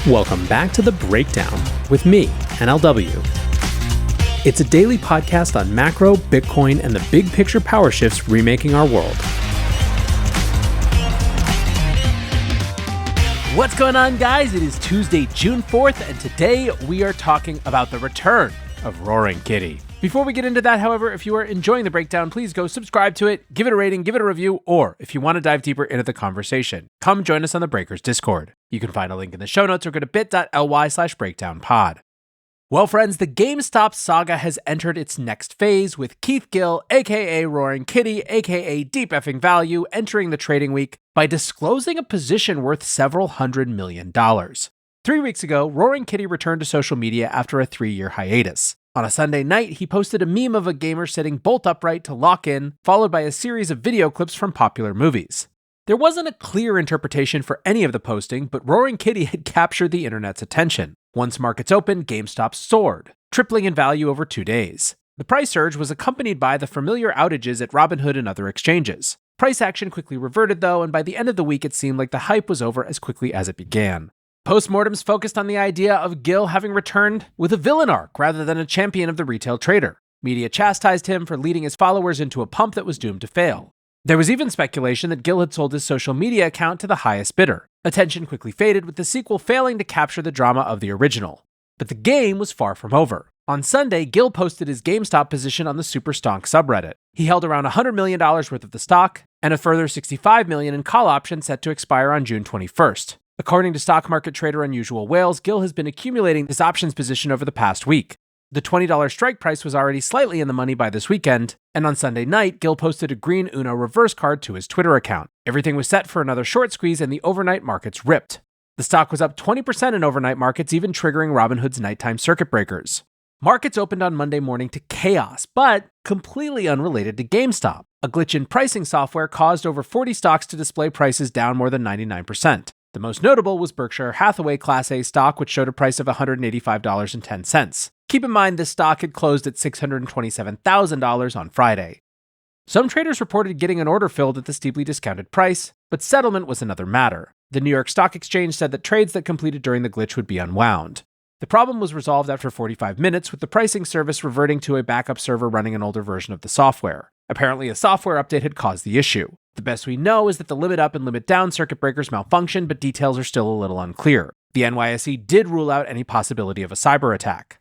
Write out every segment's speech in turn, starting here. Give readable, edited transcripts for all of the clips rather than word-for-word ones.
Welcome back to The Breakdown with me, NLW. It's a daily podcast on macro, Bitcoin, and the big picture power shifts remaking our world. What's going on, guys? It is Tuesday, June 4th, and today we are talking about the return of Roaring Kitty. Before we get into that, however, if you are enjoying The Breakdown, please go subscribe to it, give it a rating, give it a review, or if you want to dive deeper into the conversation, come join us on the Breakers Discord. You can find a link in the show notes or go to bit.ly/breakdownpod. Well, friends, the GameStop saga has entered its next phase with Keith Gill, aka Roaring Kitty, aka Deep Effing Value, entering the trading week by disclosing a position worth several $100 million. 3 weeks ago, Roaring Kitty returned to social media after a 3-year hiatus. On a Sunday night, he posted a meme of a gamer sitting bolt upright to lock in, followed by a series of video clips from popular movies. There wasn't a clear interpretation for any of the posting, but Roaring Kitty had captured the internet's attention. Once markets opened, GameStop soared, tripling in value over 2 days. The price surge was accompanied by the familiar outages at Robinhood and other exchanges. Price action quickly reverted though, and by the end of the week it seemed like the hype was over as quickly as it began. Postmortems focused on the idea of Gill having returned with a villain arc rather than a champion of the retail trader. Media chastised him for leading his followers into a pump that was doomed to fail. There was even speculation that Gill had sold his social media account to the highest bidder. Attention quickly faded, with the sequel failing to capture the drama of the original. But the game was far from over. On Sunday, Gill posted his GameStop position on the Super Stonk subreddit. He held around $100 million worth of the stock, and a further $65 million in call options set to expire on June 21st. According to stock market trader Unusual Whales, Gill has been accumulating this options position over the past week. The $20 strike price was already slightly in the money by this weekend, and on Sunday night, Gill posted a green Uno reverse card to his Twitter account. Everything was set for another short squeeze and the overnight markets ripped. The stock was up 20% in overnight markets, even triggering Robinhood's nighttime circuit breakers. Markets opened on Monday morning to chaos, but completely unrelated to GameStop. A glitch in pricing software caused over 40 stocks to display prices down more than 99%. The most notable was Berkshire Hathaway Class A stock, which showed a price of $185.10. Keep in mind this stock had closed at $627,000 on Friday. Some traders reported getting an order filled at the steeply discounted price, but settlement was another matter. The New York Stock Exchange said that trades that completed during the glitch would be unwound. The problem was resolved after 45 minutes, with the pricing service reverting to a backup server running an older version of the software. Apparently, a software update had caused the issue. The best we know is that the limit up and limit down circuit breakers malfunctioned, but details are still a little unclear. The NYSE did rule out any possibility of a cyber attack.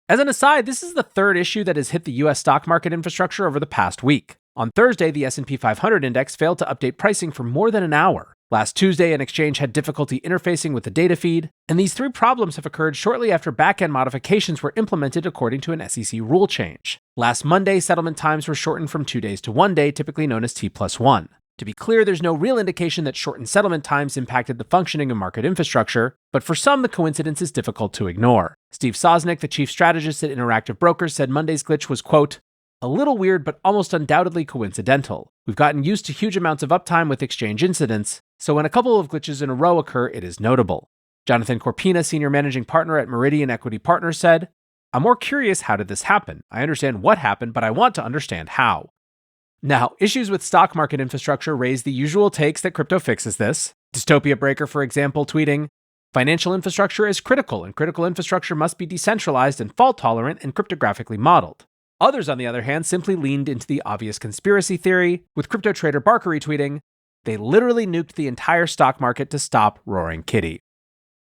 As an aside, this is the third issue that has hit the US stock market infrastructure over the past week. On Thursday, the S&P 500 index failed to update pricing for more than an hour. Last Tuesday, an exchange had difficulty interfacing with the data feed, and these three problems have occurred shortly after back-end modifications were implemented according to an SEC rule change. Last Monday, settlement times were shortened from 2 days to 1 day, typically known as T+1. To be clear, there's no real indication that shortened settlement times impacted the functioning of market infrastructure, but for some, the coincidence is difficult to ignore. Steve Sosnick, the chief strategist at Interactive Brokers, said Monday's glitch was, quote, a little weird, but almost undoubtedly coincidental. We've gotten used to huge amounts of uptime with exchange incidents, so when a couple of glitches in a row occur, it is notable. Jonathan Corpina, senior managing partner at Meridian Equity Partners, said, I'm more curious, how did this happen? I understand what happened, but I want to understand how. Now, issues with stock market infrastructure raise the usual takes that crypto fixes this. Dystopia Breaker, for example, tweeting, financial infrastructure is critical, and critical infrastructure must be decentralized and fault-tolerant and cryptographically modeled. Others, on the other hand, simply leaned into the obvious conspiracy theory, with crypto trader Barkery tweeting, they literally nuked the entire stock market to stop Roaring Kitty.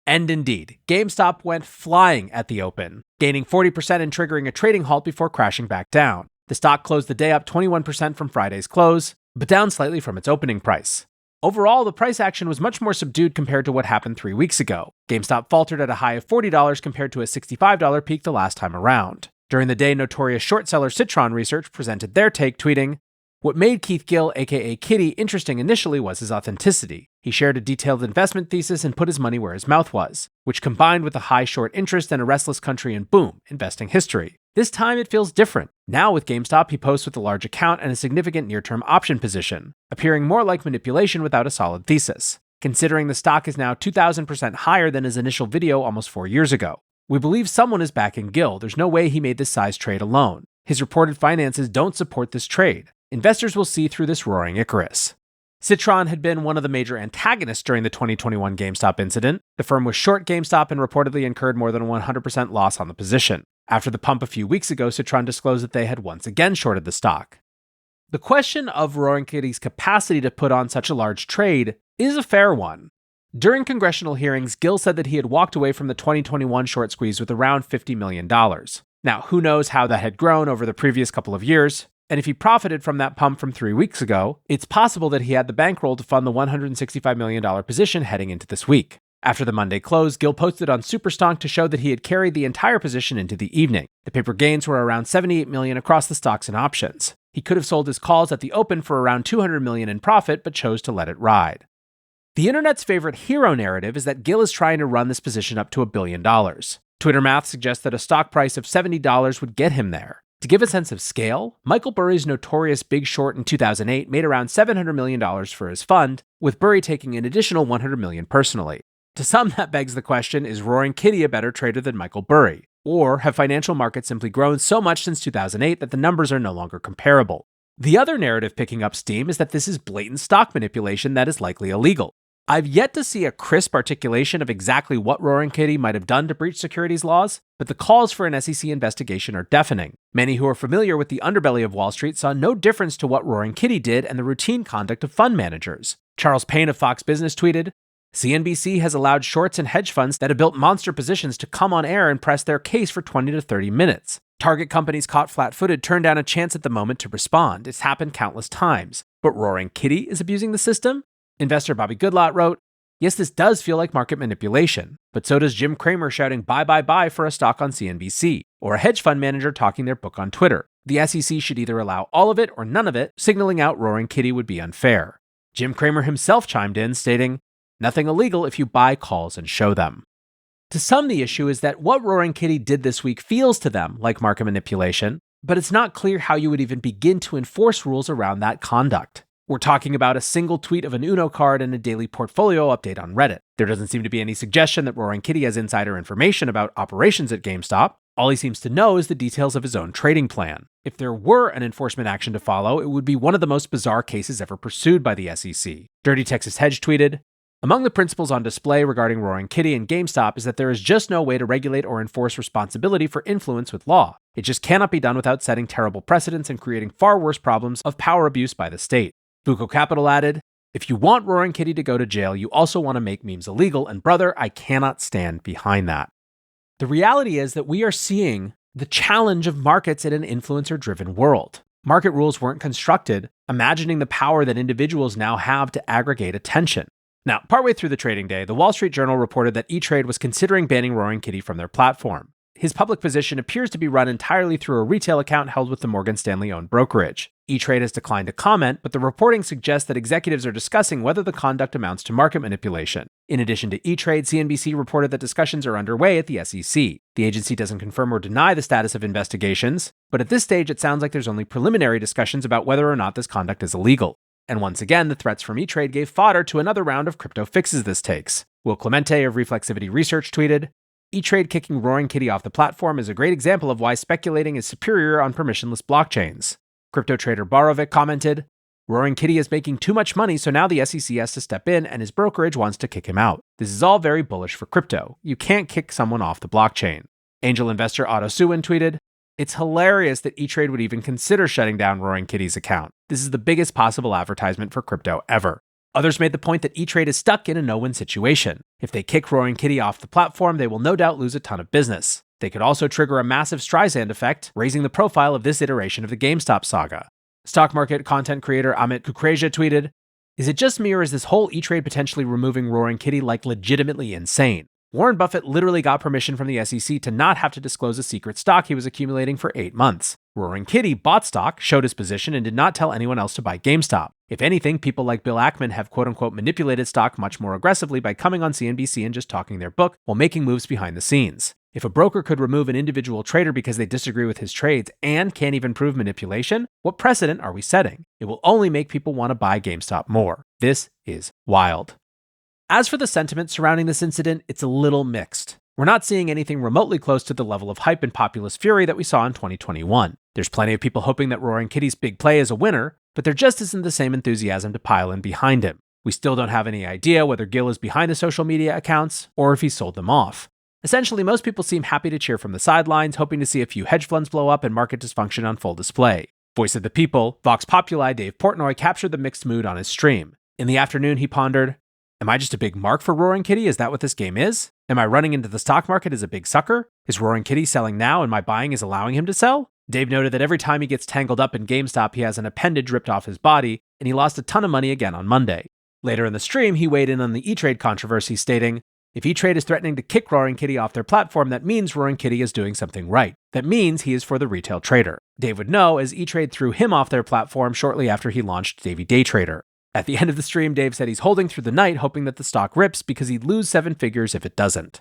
And indeed, GameStop went flying at the open, gaining 40% and triggering a trading halt before crashing back down. The stock closed the day up 21% from Friday's close, but down slightly from its opening price. Overall, the price action was much more subdued compared to what happened 3 weeks ago. GameStop faltered at a high of $40 compared to a $65 peak the last time around. During the day, notorious short seller Citron Research presented their take, tweeting, what made Keith Gill, aka Kitty, interesting initially was his authenticity. He shared a detailed investment thesis and put his money where his mouth was, which combined with a high short interest and a restless country and boom, investing history. This time it feels different. Now with GameStop, he posts with a large account and a significant near-term option position, appearing more like manipulation without a solid thesis. Considering the stock is now 2,000% higher than his initial video almost 4 years ago. We believe someone is backing Gill. There's no way he made this size trade alone. His reported finances don't support this trade. Investors will see through this roaring Icarus. Citron had been one of the major antagonists during the 2021 GameStop incident. The firm was short GameStop and reportedly incurred more than a 100% loss on the position. After the pump a few weeks ago, Citron disclosed that they had once again shorted the stock. The question of Roaring Kitty's capacity to put on such a large trade is a fair one. During congressional hearings, Gill said that he had walked away from the 2021 short squeeze with around $50 million. Now, who knows how that had grown over the previous couple of years, and if he profited from that pump from 3 weeks ago, it's possible that he had the bankroll to fund the $165 million position heading into this week. After the Monday close, Gill posted on Superstonk to show that he had carried the entire position into the evening. The paper gains were around $78 million across the stocks and options. He could have sold his calls at the open for around $200 million in profit, but chose to let it ride. The internet's favorite hero narrative is that Gill is trying to run this position up to $1 billion. Twitter math suggests that a stock price of $70 would get him there. To give a sense of scale, Michael Burry's notorious Big Short in 2008 made around $700 million for his fund, with Burry taking an additional $100 million personally. To some, that begs the question, is Roaring Kitty a better trader than Michael Burry? Or have financial markets simply grown so much since 2008 that the numbers are no longer comparable? The other narrative picking up steam is that this is blatant stock manipulation that is likely illegal. I've yet to see a crisp articulation of exactly what Roaring Kitty might have done to breach securities laws, but the calls for an SEC investigation are deafening. Many who are familiar with the underbelly of Wall Street saw no difference to what Roaring Kitty did and the routine conduct of fund managers. Charles Payne of Fox Business tweeted, CNBC has allowed shorts and hedge funds that have built monster positions to come on air and press their case for 20 to 30 minutes. Target companies caught flat-footed turned down a chance at the moment to respond. It's happened countless times. But Roaring Kitty is abusing the system? Investor Bobby Goodlot wrote, yes, this does feel like market manipulation, but so does Jim Cramer shouting buy, buy, buy for a stock on CNBC, or a hedge fund manager talking their book on Twitter. The SEC should either allow all of it or none of it, signaling out Roaring Kitty would be unfair. Jim Cramer himself chimed in, stating, nothing illegal if you buy calls and show them. To some, the issue is that what Roaring Kitty did this week feels to them like market manipulation, but it's not clear how you would even begin to enforce rules around that conduct. We're talking about a single tweet of an Uno card and a daily portfolio update on Reddit. There doesn't seem to be any suggestion that Roaring Kitty has insider information about operations at GameStop. All he seems to know is the details of his own trading plan. If there were an enforcement action to follow, it would be one of the most bizarre cases ever pursued by the SEC. Dirty Texas Hedge tweeted, among the principles on display regarding Roaring Kitty and GameStop is that there is just no way to regulate or enforce responsibility for influence with law. It just cannot be done without setting terrible precedents and creating far worse problems of power abuse by the state. Fuco Capital added, if you want Roaring Kitty to go to jail, you also want to make memes illegal, and brother, I cannot stand behind that. The reality is that we are seeing the challenge of markets in an influencer-driven world. Market rules weren't constructed imagining the power that individuals now have to aggregate attention. Now, partway through the trading day, the Wall Street Journal reported that E-Trade was considering banning Roaring Kitty from their platform. His public position appears to be run entirely through a retail account held with the Morgan Stanley-owned brokerage. E-Trade has declined to comment, but the reporting suggests that executives are discussing whether the conduct amounts to market manipulation. In addition to E-Trade, CNBC reported that discussions are underway at the SEC. The agency doesn't confirm or deny the status of investigations, but at this stage it sounds like there's only preliminary discussions about whether or not this conduct is illegal. And once again, the threats from E-Trade gave fodder to another round of crypto fixes this takes. Will Clemente of Reflexivity Research tweeted, E-Trade kicking Roaring Kitty off the platform is a great example of why speculating is superior on permissionless blockchains. Crypto trader Barovic commented, Roaring Kitty is making too much money, so now the SEC has to step in and his brokerage wants to kick him out. This is all very bullish for crypto. You can't kick someone off the blockchain. Angel investor Otto Suwin tweeted, it's hilarious that E-Trade would even consider shutting down Roaring Kitty's account. This is the biggest possible advertisement for crypto ever. Others made the point that E-Trade is stuck in a no-win situation. If they kick Roaring Kitty off the platform, they will no doubt lose a ton of business. They could also trigger a massive Streisand effect, raising the profile of this iteration of the GameStop saga. Stock market content creator Amit Kukreja tweeted, is it just me or is this whole E-Trade potentially removing Roaring Kitty like legitimately insane? Warren Buffett literally got permission from the SEC to not have to disclose a secret stock he was accumulating for 8 months. Roaring Kitty bought stock, showed his position, and did not tell anyone else to buy GameStop. If anything, people like Bill Ackman have quote-unquote manipulated stock much more aggressively by coming on CNBC and just talking their book while making moves behind the scenes. If a broker could remove an individual trader because they disagree with his trades and can't even prove manipulation, what precedent are we setting? It will only make people want to buy GameStop more. This is wild. As for the sentiment surrounding this incident, it's a little mixed. We're not seeing anything remotely close to the level of hype and populist fury that we saw in 2021. There's plenty of people hoping that Roaring Kitty's big play is a winner, but there just isn't the same enthusiasm to pile in behind him. We still don't have any idea whether Gil is behind the social media accounts or if he sold them off. Essentially, most people seem happy to cheer from the sidelines, hoping to see a few hedge funds blow up and market dysfunction on full display. Voice of the people, Vox Populi Dave Portnoy captured the mixed mood on his stream. In the afternoon, he pondered, "Am I just a big mark for Roaring Kitty? Is that what this game is? Am I running into the stock market as a big sucker? Is Roaring Kitty selling now and my buying is allowing him to sell?" Dave noted that every time he gets tangled up in GameStop, he has an appendage ripped off his body, and he lost a ton of money again on Monday. Later in the stream, he weighed in on the E-Trade controversy, stating, "If E-Trade is threatening to kick Roaring Kitty off their platform, that means Roaring Kitty is doing something right. That means he is for the retail trader." Dave would know, as E-Trade threw him off their platform shortly after he launched Davey Day Trader. At the end of the stream, Dave said he's holding through the night, hoping that the stock rips because he'd lose 7 figures if it doesn't.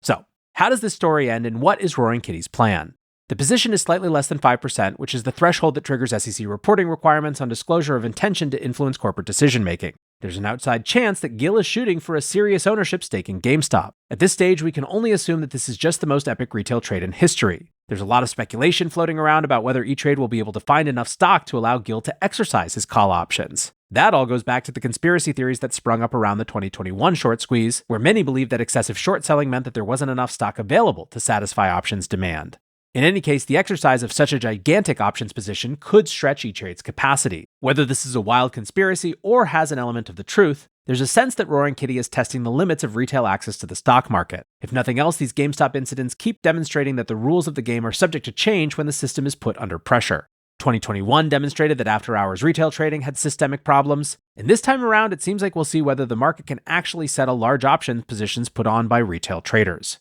So, how does this story end, and what is Roaring Kitty's plan? The position is slightly less than 5%, which is the threshold that triggers SEC reporting requirements on disclosure of intention to influence corporate decision-making. There's an outside chance that Gil is shooting for a serious ownership stake in GameStop. At this stage, we can only assume that this is just the most epic retail trade in history. There's a lot of speculation floating around about whether E-Trade will be able to find enough stock to allow Gil to exercise his call options. That all goes back to the conspiracy theories that sprung up around the 2021 short squeeze, where many believed that excessive short selling meant that there wasn't enough stock available to satisfy options demand. In any case, the exercise of such a gigantic options position could stretch E-Trade's capacity. Whether this is a wild conspiracy or has an element of the truth, there's a sense that Roaring Kitty is testing the limits of retail access to the stock market. If nothing else, these GameStop incidents keep demonstrating that the rules of the game are subject to change when the system is put under pressure. 2021 demonstrated that after-hours retail trading had systemic problems, and this time around, it seems like we'll see whether the market can actually settle large options positions put on by retail traders.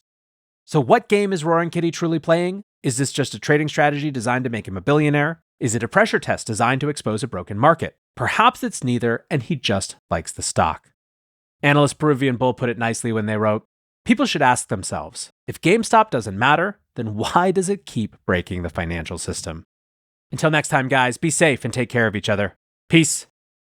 So what game is Roaring Kitty truly playing? Is this just a trading strategy designed to make him a billionaire? Is it a pressure test designed to expose a broken market? Perhaps it's neither, and he just likes the stock. Analyst Peruvian Bull put it nicely when they wrote, "People should ask themselves, if GameStop doesn't matter, then why does it keep breaking the financial system?" Until next time, guys, be safe and take care of each other. Peace.